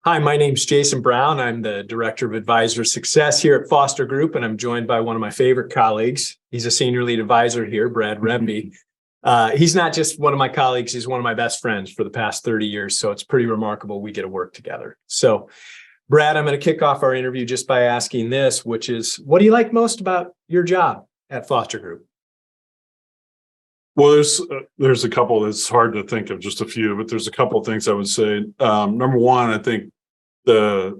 Hi, my name's Jason Brown. I'm the Director of Advisor Success here at Foster Group, and I'm joined by one of my favorite colleagues. He's a Senior Lead Advisor here, Brad Rempe. He's not just one of my colleagues, he's one of my best friends for the past 30 years, so it's pretty remarkable we get to work together. So, Brad, I'm going to kick off our interview just by asking this, which is, what do you like most about your job at Foster Group? Well, there's a couple. It's hard to think of just a few, but there's a couple of things I would say. Number one, I think the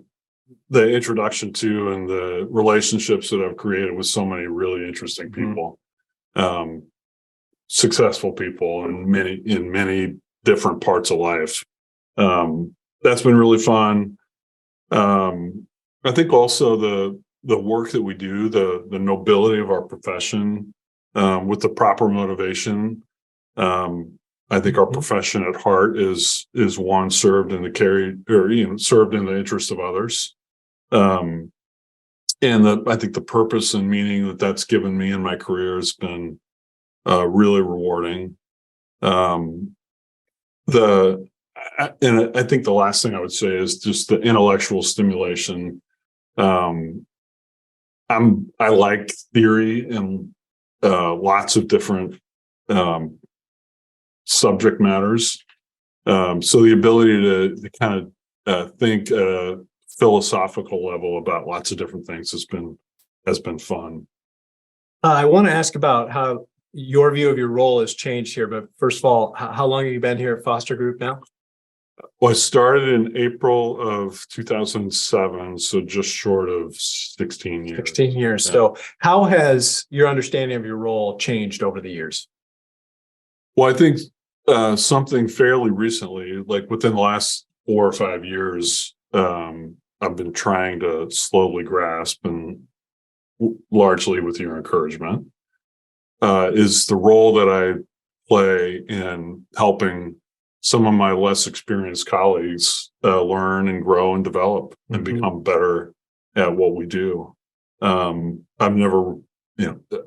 introduction to and the relationships that I've created with so many really interesting people, successful people, and in many different parts of life. That's been really fun. I think also the work that we do, the nobility of our profession, with the proper motivation. I think our profession at heart is one served in served in the interest of others. And I think the purpose and meaning that's given me in my career has been really rewarding. And I think the last thing I would say is just the intellectual stimulation. I like theory and lots of different subject matters. So the ability to kind of think at a philosophical level about lots of different things has been fun. I want to ask about how your view of your role has changed here. But first of all, how long have you been here at Foster Group now? Well, I started in April of 2007, so just short of 16 years. 16 years. Yeah. So how has your understanding of your role changed over the years? Well, I think something fairly recently, like within the last 4 or 5 years, I've been trying to slowly grasp, and largely with your encouragement, is the role that I play in helping some of my less experienced colleagues learn and grow and develop and become better at what we do. I've never,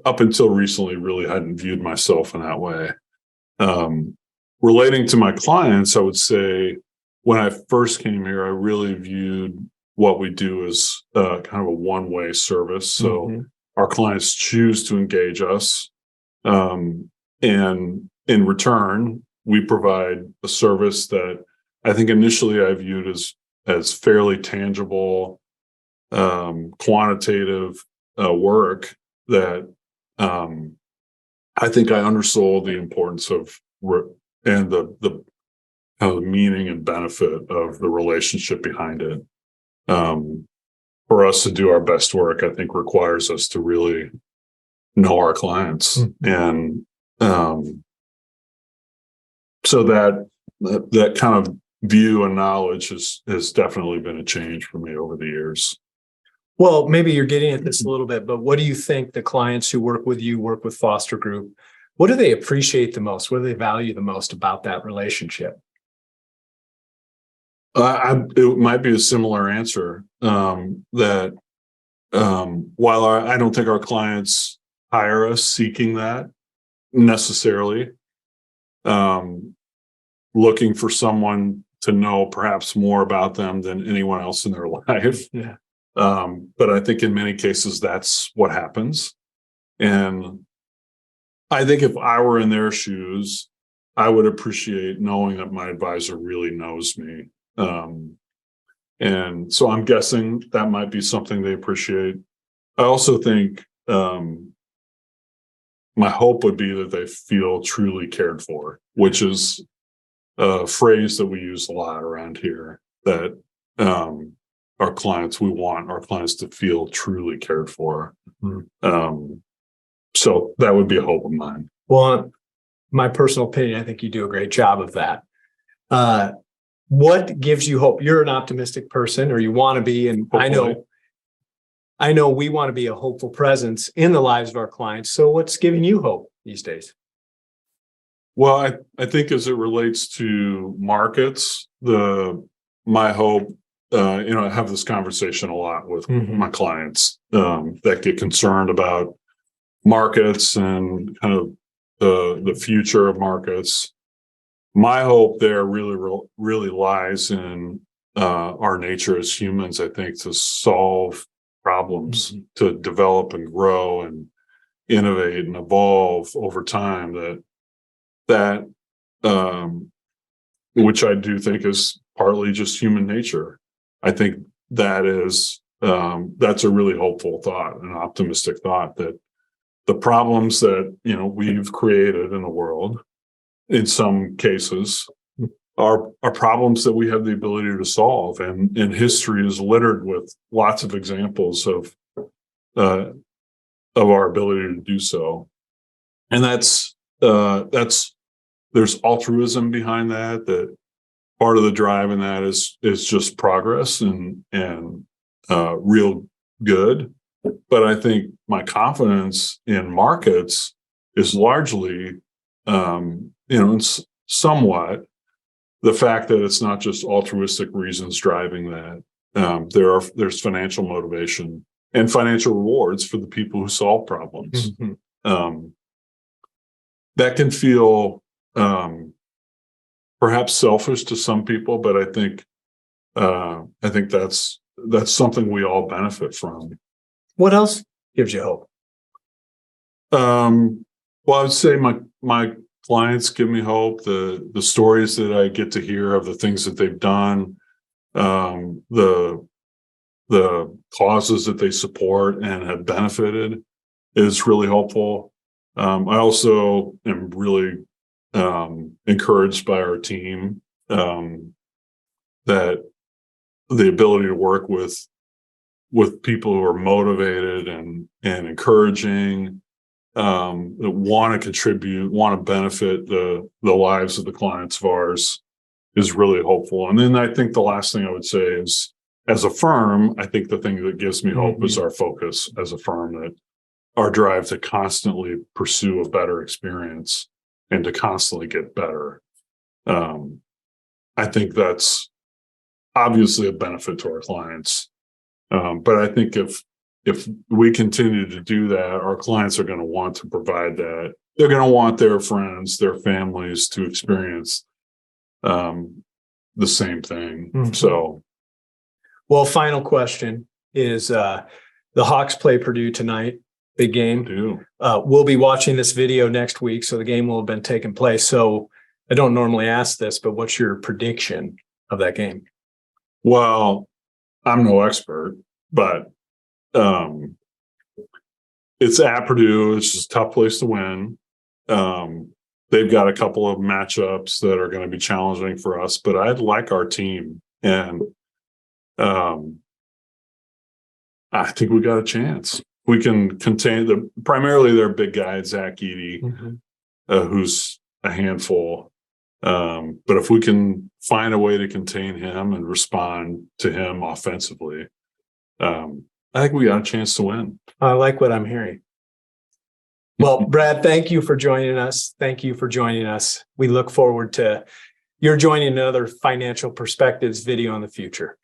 up until recently, really hadn't viewed myself in that way. Relating to my clients, I would say when I first came here, I really viewed what we do as kind of a one-way service. So our clients choose to engage us, and in return, we provide a service that I think initially I viewed as fairly tangible, quantitative work that I think I undersold the importance of and the kind of meaning and benefit of the relationship behind it. For us to do our best work, I think requires us to really know our clients, and so that kind of view and knowledge has definitely been a change for me over the years. Well, maybe you're getting at this a little bit, but what do you think the clients who work with Foster Group, what do they appreciate the most? What do they value the most about that relationship? It might be a similar answer, that while I don't think our clients hire us seeking that necessarily, looking for someone to know perhaps more about them than anyone else in their life. Yeah. But I think in many cases that's what happens. And I think if I were in their shoes, I would appreciate knowing that my advisor really knows me. And so I'm guessing that might be something they appreciate. I also think my hope would be that they feel truly cared for, which is a phrase that we use a lot around here, that we want our clients to feel truly cared for. So that would be a hope of mine. Well, my personal opinion, I think you do a great job of that. What gives you hope? You're an optimistic person, or you want to be, and hopefully. I know we want to be a hopeful presence in the lives of our clients. So what's giving you hope these days? Well, I think as it relates to markets, my hope, I have this conversation a lot with my clients that get concerned about markets and kind of the future of markets. My hope there really lies in our nature as humans, I think, to solve problems, to develop and grow and innovate and evolve over time, that which I do think is partly just human nature. I think that's a really hopeful thought, an optimistic thought, that the problems that we've created in the world, in some cases, are problems that we have the ability to solve, and history is littered with lots of examples of our ability to do so. And that's there's altruism behind that. That part of the drive in that is just progress and real good. But I think my confidence in markets is largely, it's somewhat the fact that it's not just altruistic reasons driving that. There's financial motivation and financial rewards for the people who solve problems. That can feel perhaps selfish to some people, but I think that's something we all benefit from. What else gives you hope? Well, I would say my clients give me hope. The stories that I get to hear of the things that they've done, the causes that they support and have benefited is really hopeful. I also am really encouraged by our team, that the ability to work with people who are motivated and encouraging, that want to contribute, want to benefit the lives of the clients of ours, is really hopeful. And then I think the last thing I would say is, as a firm, I think the thing that gives me hope is our focus as a firm, that our drive to constantly pursue a better experience and to constantly get better. I think that's obviously a benefit to our clients. But I think if we continue to do that, our clients are going to want to provide that. They're going to want their friends, their families to experience the same thing. So, well, final question is, the Hawks play Purdue tonight. Big game. We'll be watching this video next week, so the game will have been taking place. So I don't normally ask this, but what's your prediction of that game? Well, I'm no expert, but it's at Purdue. It's just a tough place to win. They've got a couple of matchups that are going to be challenging for us, but I like our team, and I think we got a chance. We can contain primarily their big guy, Zach Edey, who's a handful. But if we can find a way to contain him and respond to him offensively, I think we got a chance to win. I like what I'm hearing. Well, Brad, thank you for joining us. We look forward to your joining another Financial Perspectives video in the future.